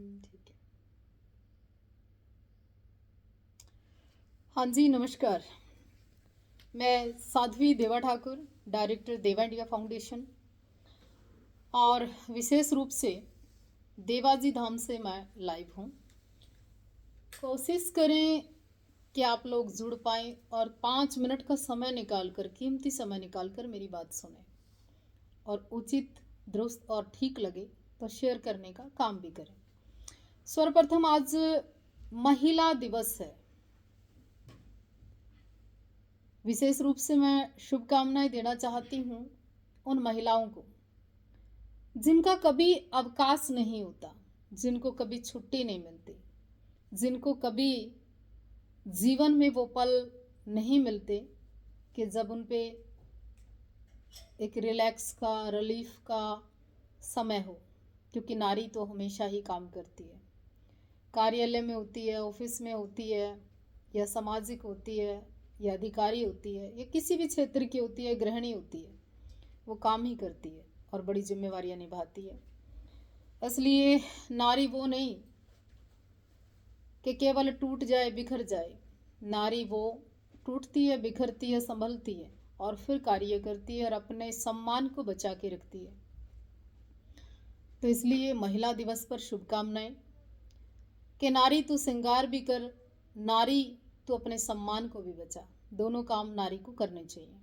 ठीक है। हाँ जी, नमस्कार। मैं साध्वी देवा ठाकुर, डायरेक्टर देवा इंडिया फाउंडेशन, और विशेष रूप से देवाजी धाम से मैं लाइव हूँ। कोशिश करें कि आप लोग जुड़ पाएँ और 5 मिनट का समय निकाल कर, कीमती समय निकाल कर मेरी बात सुनें, और उचित, दुरुस्त और ठीक लगे तो शेयर करने का काम भी करें। सर्वप्रथम आज महिला दिवस है। विशेष रूप से मैं शुभकामनाएं देना चाहती हूँ उन महिलाओं को जिनका कभी अवकाश नहीं होता, जिनको कभी छुट्टी नहीं मिलती, जिनको कभी जीवन में वो पल नहीं मिलते कि जब उन पे एक रिलैक्स का, रिलीफ का समय हो। क्योंकि नारी तो हमेशा ही काम करती है, कार्यालय में होती है, ऑफिस में होती है, या सामाजिक होती है, या अधिकारी होती है, या किसी भी क्षेत्र की होती है, गृहिणी होती है, वो काम ही करती है और बड़ी जिम्मेवारियां निभाती है। इसलिए नारी वो नहीं कि केवल टूट जाए, बिखर जाए। नारी वो टूटती है, बिखरती है, संभलती है और फिर कार्य करती है और अपने सम्मान को बचा के रखती है। तो इसलिए महिला दिवस पर शुभकामनाएं कि नारी तू श्रृंगार भी कर, नारी तू अपने सम्मान को भी बचा। दोनों काम नारी को करने चाहिए।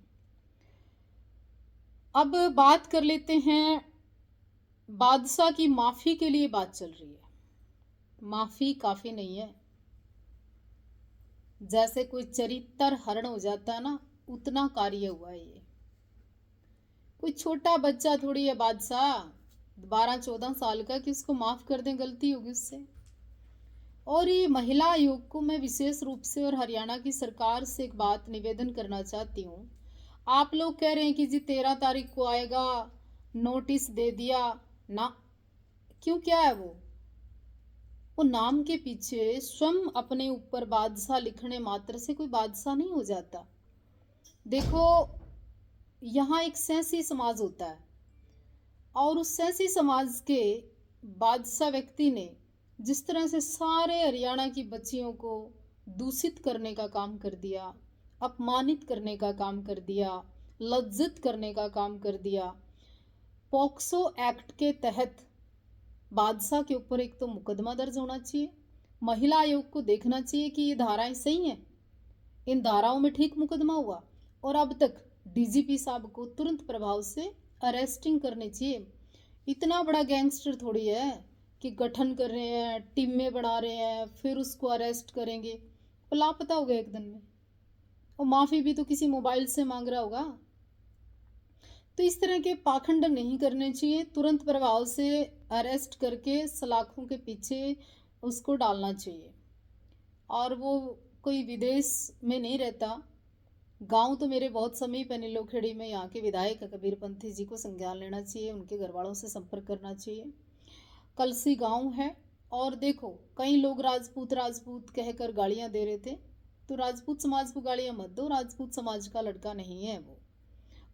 अब बात कर लेते हैं, बादशाह की माफी के लिए बात चल रही है। माफी काफी नहीं है। जैसे कोई चरित्र हरण हो जाता है ना, उतना कार्य हुआ है ये। कोई छोटा बच्चा थोड़ी है बादशाह, 12-14 साल का, कि उसको माफ कर दें, गलती होगी उससे। और ये महिला आयोग को मैं विशेष रूप से और हरियाणा की सरकार से एक बात निवेदन करना चाहती हूँ। आप लोग कह रहे हैं कि जी 13 तारीख को आएगा, नोटिस दे दिया ना। क्यों, क्या है वो नाम के पीछे स्वयं अपने ऊपर बादशाह लिखने मात्र से कोई बादशाह नहीं हो जाता। देखो, यहाँ एक सैंसी समाज होता है और उस सैंसी समाज के बादशाह व्यक्ति ने जिस तरह से सारे हरियाणा की बच्चियों को दूषित करने का काम कर दिया, अपमानित करने का काम कर दिया, लज्जित करने का काम कर दिया। पॉक्सो एक्ट के तहत बादशाह के ऊपर एक तो मुकदमा दर्ज होना चाहिए। महिला आयोग को देखना चाहिए कि ये धाराएं सही हैं, इन धाराओं में ठीक मुकदमा हुआ, और अब तक डीजीपी साहब को तुरंत प्रभाव से अरेस्टिंग करनी चाहिए। इतना बड़ा गैंगस्टर थोड़ी है कि गठन कर रहे हैं, टीमें बना रहे हैं, फिर उसको अरेस्ट करेंगे, वो लापता हो गया एक दिन में। और माफ़ी भी तो किसी मोबाइल से मांग रहा होगा। तो इस तरह के पाखंड नहीं करने चाहिए। तुरंत प्रभाव से अरेस्ट करके सलाखों के पीछे उसको डालना चाहिए। और वो कोई विदेश में नहीं रहता। गांव तो मेरे बहुत समीप है, नीलोखेड़ी में। यहाँ के विधायक कबीर पंथी जी को संज्ञान लेना चाहिए, उनके घर वालों से संपर्क करना चाहिए। कलसी गांव है, और देखो कई लोग राजपूत राजपूत कहकर गालियां दे रहे थे। तो राजपूत समाज को गालियां मत दो, राजपूत समाज का लड़का नहीं है वो।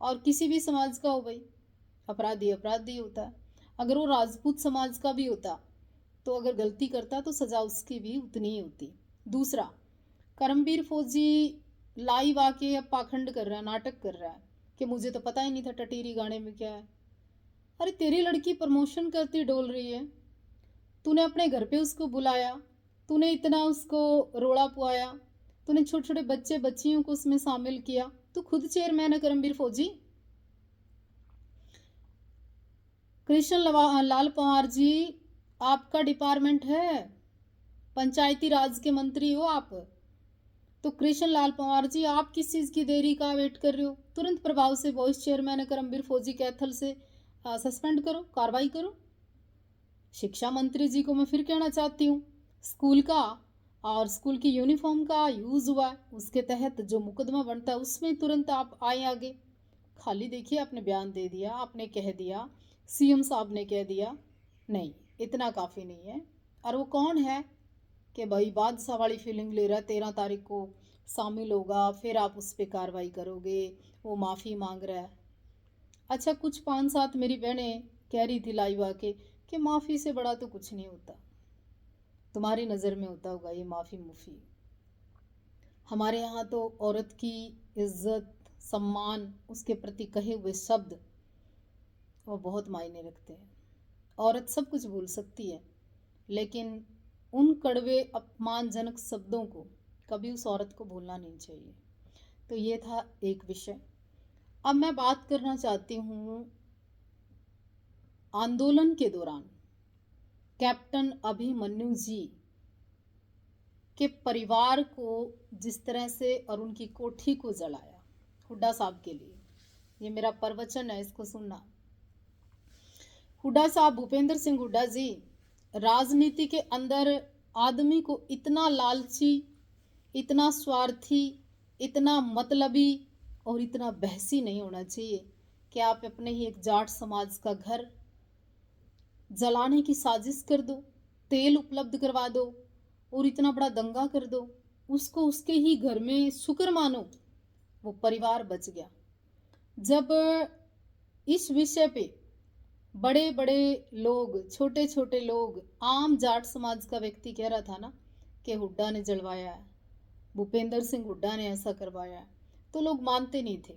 और किसी भी समाज का हो भाई, अपराधी अपराधी होता है। अगर वो राजपूत समाज का भी होता तो अगर गलती करता तो सजा उसकी भी उतनी ही होती। दूसरा, करमबीर फौजी लाइव आके अब पाखंड कर रहा है, नाटक कर रहा है कि मुझे तो पता ही नहीं था टटीरी गाने में क्या है। अरे तेरी लड़की प्रमोशन करती डोल रही है, तूने अपने घर पे उसको बुलाया, तूने इतना उसको रोड़ा पुआया, तूने छोटे छोटे बच्चे बच्चियों को उसमें शामिल किया। तू खुद चेयरमैन है करमबीर फौजी। कृष्ण लाल पंवार जी, आपका डिपार्टमेंट है, पंचायती राज के मंत्री हो आप। तो कृष्ण लाल पंवार जी, आप किस चीज़ की देरी का वेट कर रहे हो? तुरंत प्रभाव से वाइस चेयरमैन करमबीर फौजी कैथल से सस्पेंड करो, कार्रवाई करो। शिक्षा मंत्री जी को मैं फिर कहना चाहती हूँ, स्कूल का और स्कूल की यूनिफॉर्म का यूज़ हुआ है, उसके तहत जो मुकदमा बनता है उसमें तुरंत आप आए आगे। खाली देखिए, आपने बयान दे दिया, आपने कह दिया, सीएम साहब ने कह दिया, नहीं, इतना काफ़ी नहीं है। और वो कौन है कि भाई बादशाह वाली फीलिंग ले रहा है, 13 तारीख को शामिल होगा, फिर आप उस पर कार्रवाई करोगे, वो माफ़ी मांग रहा है। अच्छा, कुछ 5-7 मेरी बहनें कह रही थी लाइव आके कि माफ़ी से बड़ा तो कुछ नहीं होता। तुम्हारी नज़र में होता होगा ये माफ़ी मुफ़ी। हमारे यहाँ तो औरत की इज्जत, सम्मान, उसके प्रति कहे हुए शब्द वो बहुत मायने रखते हैं। औरत सब कुछ बोल सकती है, लेकिन उन कड़वे अपमानजनक शब्दों को कभी उस औरत को भूलना नहीं चाहिए। तो ये था एक विषय। अब मैं बात करना चाहती हूँ आंदोलन के दौरान कैप्टन अभिमन्यु जी के परिवार को जिस तरह से और उनकी कोठी को जलाया हुड्डा साहब के लिए। ये मेरा प्रवचन है, इसको सुनना। हुड्डा साहब, भूपेंद्र सिंह हुड्डा जी, राजनीति के अंदर आदमी को इतना लालची, इतना स्वार्थी, इतना मतलबी और इतना बहसी नहीं होना चाहिए कि आप अपने ही एक जाट समाज का घर जलाने की साजिश कर दो, तेल उपलब्ध करवा दो और इतना बड़ा दंगा कर दो। उसको उसके ही घर में शुक्र मानो वो परिवार बच गया। जब इस विषय पे बड़े बड़े लोग, छोटे छोटे लोग, आम जाट समाज का व्यक्ति कह रहा था ना कि हुड्डा ने जलवाया है, भूपेंद्र सिंह हुड्डा ने ऐसा करवाया है, तो लोग मानते नहीं थे।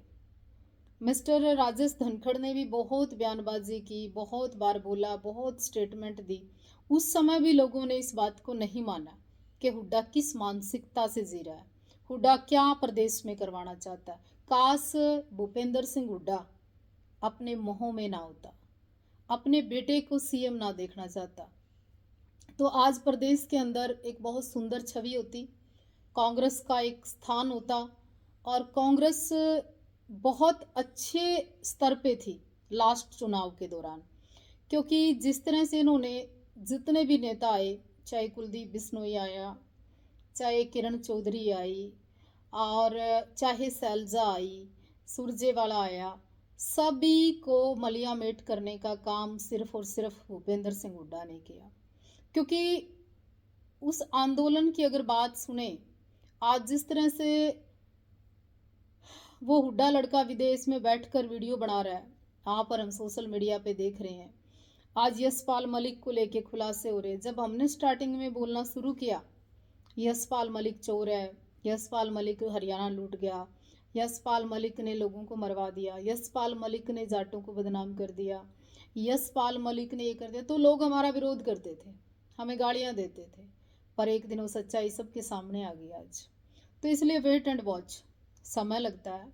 मिस्टर राजेश धनखड़ ने भी बहुत बयानबाजी की, बहुत बार बोला, बहुत स्टेटमेंट दी। उस समय भी लोगों ने इस बात को नहीं माना कि हुड्डा किस मानसिकता से जी रहा है, हुड्डा क्या प्रदेश में करवाना चाहता है। काश भूपेंद्र सिंह हुड्डा अपने मोह में ना होता, अपने बेटे को सीएम ना देखना चाहता, तो आज प्रदेश के अंदर एक बहुत सुंदर छवि होती, कांग्रेस का एक स्थान होता और कांग्रेस बहुत अच्छे स्तर पे थी लास्ट चुनाव के दौरान। क्योंकि जिस तरह से इन्होंने, जितने भी नेता आए, चाहे कुलदीप बिश्नोई आया, चाहे किरण चौधरी आई और चाहे शैलजा आई, सुरजेवाला आया, सभी को मलियामेट करने का काम सिर्फ और सिर्फ भूपेंद्र सिंह हुड्डा ने किया। क्योंकि उस आंदोलन की अगर बात सुने, आज जिस तरह से वो हुड्डा लड़का विदेश में बैठकर वीडियो बना रहा है, यहाँ पर हम सोशल मीडिया पे देख रहे हैं। आज यशपाल मलिक को लेके खुलासे हो रहे हैं। जब हमने स्टार्टिंग में बोलना शुरू किया यशपाल मलिक चोर है, यशपाल मलिक हरियाणा लूट गया, यशपाल मलिक ने लोगों को मरवा दिया, यशपाल मलिक ने जाटों को बदनाम कर दिया, यशपाल मलिक ने ये कर दिया, तो लोग हमारा विरोध करते थे, हमें गालियां देते थे। पर एक दिन वो सच्चाई सबके सामने आ गई आज। तो इसलिए वेट एंड वॉच, समय लगता है।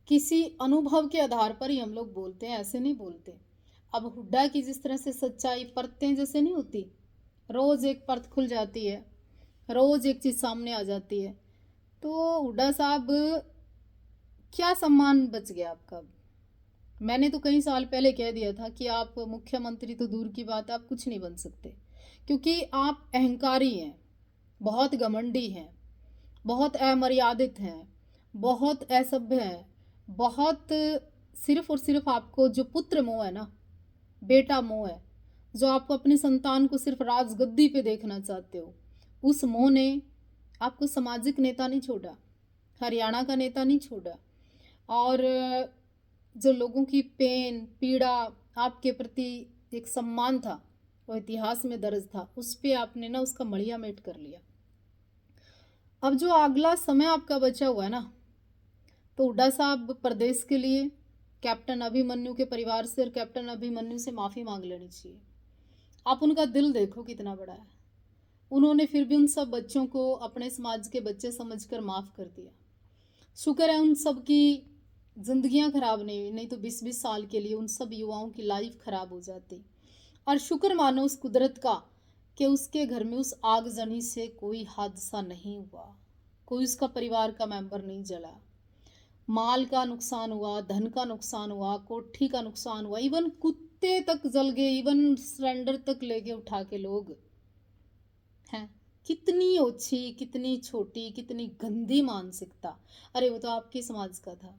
किसी अनुभव के आधार पर ही हम लोग बोलते हैं, ऐसे नहीं बोलते। अब हुड्डा की जिस तरह से सच्चाई परतें जैसे नहीं होती, रोज एक परत खुल जाती है, रोज एक चीज सामने आ जाती है। तो हुड्डा साहब, क्या सम्मान बच गया आपका? मैंने तो कई साल पहले कह दिया था कि आप मुख्यमंत्री तो दूर की बात, आप कुछ नहीं बन सकते, क्योंकि आप अहंकारी हैं, बहुत घमंडी हैं, बहुत अमर्यादित हैं, बहुत असभ्य हैं, बहुत सिर्फ और सिर्फ आपको जो पुत्र मोह है ना, बेटा मोह है, जो आपको अपनी संतान को सिर्फ राजगद्दी पे देखना चाहते हो, उस मोह ने आपको सामाजिक नेता नहीं छोड़ा, हरियाणा का नेता नहीं छोड़ा। और जो लोगों की पेन पीड़ा, आपके प्रति एक सम्मान था, वो इतिहास में दर्ज था, उस पे आपने ना उसका मड़िया मेट कर लिया। अब जो अगला समय आपका बचा हुआ है ना, तो हुड्डा साहब प्रदेश के लिए कैप्टन अभिमन्यु के परिवार से और कैप्टन अभिमन्यु से माफ़ी मांग लेनी चाहिए। आप उनका दिल देखो कितना बड़ा है, उन्होंने फिर भी उन सब बच्चों को अपने समाज के बच्चे समझकर माफ़ कर दिया। शुक्र है उन सब की जिंदगियां खराब नहीं हुई, नहीं तो 20-20 साल के लिए उन सब युवाओं की लाइफ खराब हो जाती। और शुक्र मानो उस कुदरत का कि उसके घर में उस आगजनी से कोई हादसा नहीं हुआ, कोई उसका परिवार का मेंबर नहीं जला। माल का नुकसान हुआ, धन का नुकसान हुआ, कोठी का नुकसान हुआ, इवन कुत्ते तक जल गए, इवन सिलेंडर तक लेके उठा के लोग हैं। कितनी ओछी, कितनी छोटी, कितनी गंदी मानसिकता। अरे वो तो आपके समाज का था,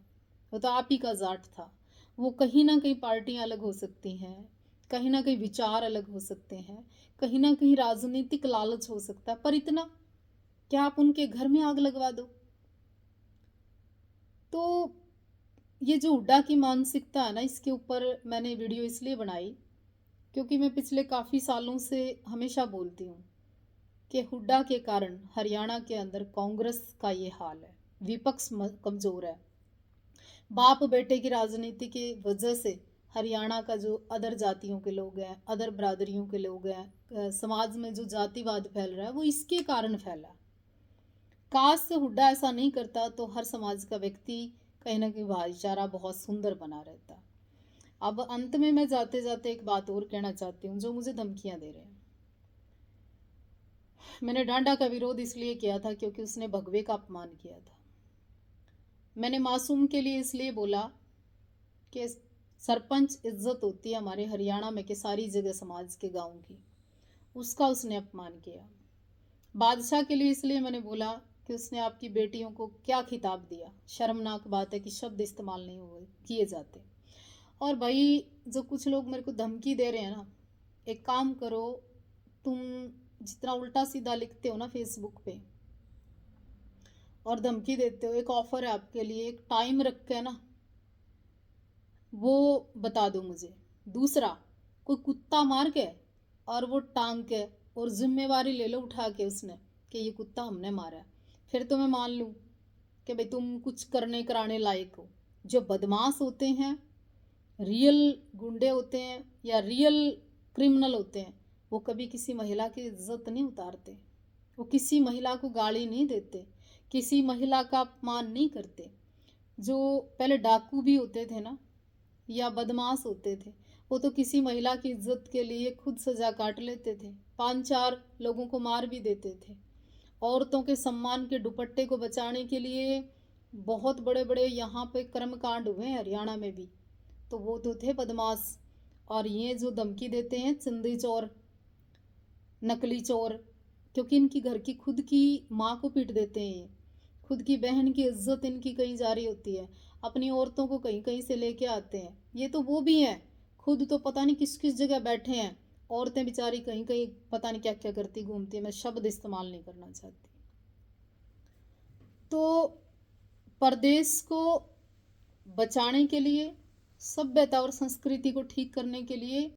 वो तो आप ही का जाट था। वो कहीं ना कहीं पार्टियां अलग हो सकती हैं, कहीं ना कहीं विचार अलग हो सकते हैं, कहीं ना कहीं राजनीतिक लालच हो सकता है, पर इतना क्या आप उनके घर में आग लगवा दो? तो ये जो हुड्डा की मानसिकता है ना, इसके ऊपर मैंने वीडियो इसलिए बनाई क्योंकि मैं पिछले काफ़ी सालों से हमेशा बोलती हूँ कि हुड्डा के कारण हरियाणा के अंदर कांग्रेस का ये हाल है, विपक्ष कमजोर है। बाप बेटे की राजनीति की वजह से हरियाणा का जो अदर जातियों के लोग हैं, अदर बरादरियों के लोग हैं, समाज में जो जातिवाद फैल रहा है वो इसके कारण फैला। काश से हुड्डा ऐसा नहीं करता तो हर समाज का व्यक्ति कहीं ना कहीं भाईचारा बहुत सुंदर बना रहता। अब अंत में मैं जाते जाते एक बात और कहना चाहती हूँ, जो मुझे धमकियां दे रहे हैं। मैंने डांडा का विरोध इसलिए किया था क्योंकि उसने भगवे का अपमान किया था। मैंने मासूम के लिए इसलिए बोला कि सरपंच इज्जत होती है हमारे हरियाणा में कि सारी जगह समाज के गांव की, उसका उसने अपमान किया। बादशाह के लिए इसलिए मैंने बोला कि उसने आपकी बेटियों को क्या खिताब दिया। शर्मनाक बात है कि शब्द इस्तेमाल नहीं हुए किए जाते। और भाई जो कुछ लोग मेरे को धमकी दे रहे हैं ना, एक काम करो, तुम जितना उल्टा सीधा लिखते हो ना फेसबुक पे और धमकी देते हो, एक ऑफर है आपके लिए, एक टाइम रख के ना वो बता दो मुझे। दूसरा, कोई कुत्ता मार के और वो टांग के और जिम्मेवारी ले लो उठा के उसने कि ये कुत्ता हमने मारा है, फिर तो मैं मान लूँ कि भाई तुम कुछ करने कराने लायक हो। जो बदमाश होते हैं, रियल गुंडे होते हैं या रियल क्रिमिनल होते हैं, वो कभी किसी महिला की इज्जत नहीं उतारते, वो किसी महिला को गाली नहीं देते, किसी महिला का अपमान नहीं करते। जो पहले डाकू भी होते थे ना या बदमाश होते थे, वो तो किसी महिला की इज्जत के लिए खुद सजा काट लेते थे, 5-4 लोगों को मार भी देते थे। औरतों के सम्मान के दुपट्टे को बचाने के लिए बहुत बड़े बड़े यहाँ पे कर्मकांड हुए हैं हरियाणा में भी, तो वो तो थे बदमाश। और ये जो धमकी देते हैं चिंदी चोर, नकली चोर, क्योंकि इनकी घर की खुद की माँ को पीट देते हैं, ये खुद की बहन की इज्जत इनकी कहीं जा रही होती है, अपनी औरतों को कहीं कहीं से लेके आते हैं। ये तो वो भी हैं, खुद तो पता नहीं किस किस जगह बैठे हैं, औरतें बेचारी कहीं कहीं पता नहीं क्या क्या करती घूमती है। मैं शब्द इस्तेमाल नहीं करना चाहती। तो प्रदेश को बचाने के लिए, सभ्यता और संस्कृति को ठीक करने के लिए